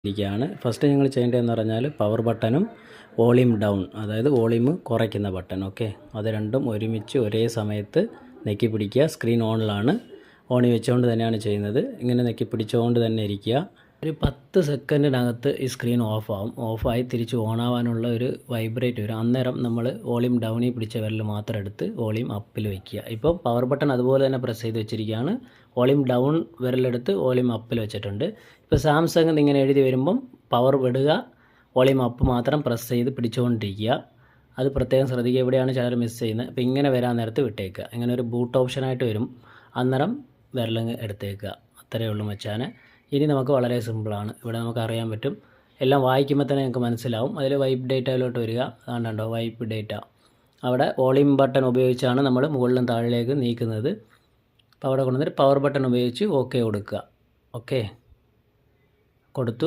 ഇരിക്കുകയാണ്. ഫസ്റ്റ് നിങ്ങൾ ചെയ്യേണ്ടതെന്ന് പറഞ്ഞാൽ പവർ ബട്ടണും വോളിയം ഡൗൺ, അതായത് വോളിയം കുറയ്ക്കുന്ന ബട്ടൺ, ഓക്കെ, അത് രണ്ടും ഒരുമിച്ച് ഒരേ സമയത്ത് നെക്കി പിടിക്കുക. സ്ക്രീൻ ഓണിലാണ്, ഓണിൽ വെച്ചുകൊണ്ട് തന്നെയാണ് ചെയ്യുന്നത്. ഇങ്ങനെ നെക്കി പിടിച്ചുകൊണ്ട് തന്നെ ഇരിക്കുക. ഒരു 10 സെക്കൻഡിനകത്ത് ഈ സ്ക്രീൻ ഓഫാവും. ഓഫായി തിരിച്ച് ഓണാവാനുള്ള ഒരു വൈബ്രേറ്റ് വരും. അന്നേരം നമ്മൾ വോളിയം ഡൗണിൽ പിടിച്ച വിരൽ മാത്രം എടുത്ത് വോളിയം അപ്പിൽ വയ്ക്കുക. ഇപ്പോൾ പവർ ബട്ടൺ അതുപോലെ തന്നെ പ്രസ് ചെയ്ത് വെച്ചിരിക്കുകയാണ്. വോളിയം ഡൗൺ വിരലെടുത്ത് വോളിയം അപ്പിൽ വെച്ചിട്ടുണ്ട്. ഇപ്പോൾ സാംസങ് ഇങ്ങനെ എഴുതി വരുമ്പം പവർ വിടുക, വോളിയം അപ്പ് മാത്രം പ്രസ് ചെയ്ത് പിടിച്ചുകൊണ്ടിരിക്കുക. അത് പ്രത്യേകം ശ്രദ്ധിക്കുക, എവിടെയാണ് ചിലർ മിസ് ചെയ്യുന്നത്. അപ്പോൾ ഇങ്ങനെ വരാൻ നേരത്ത് വിട്ടേക്കുക. ഇങ്ങനെ ഒരു ബൂട്ട് ഓപ്ഷനായിട്ട് വരും, അന്നേരം വിരലങ്ങ് എടുത്തേക്കുക. അത്രയേ ഉള്ളൂ മച്ചാനെ. ഇനി നമുക്ക് വളരെ സിമ്പിളാണ്. ഇവിടെ നമുക്ക് അറിയാൻ പറ്റും, എല്ലാം വായിക്കുമ്പോൾ തന്നെ നിങ്ങൾക്ക് മനസ്സിലാവും. അതിൽ വൈപ്പ് ഡേറ്റയിലോട്ട് വരിക, അതുകൊണ്ടോ വൈപ്പ് ഡേറ്റ, അവിടെ വോളിയം ബട്ടൺ ഉപയോഗിച്ചാണ് നമ്മൾ മുകളിലും താഴേക്ക് നീക്കുന്നത്. അപ്പോൾ അവിടെ കൊണ്ടുവന്നിട്ട് പവർ ബട്ടൺ ഉപയോഗിച്ച് ഓക്കെ കൊടുക്കുക. ഓക്കെ കൊടുത്തു.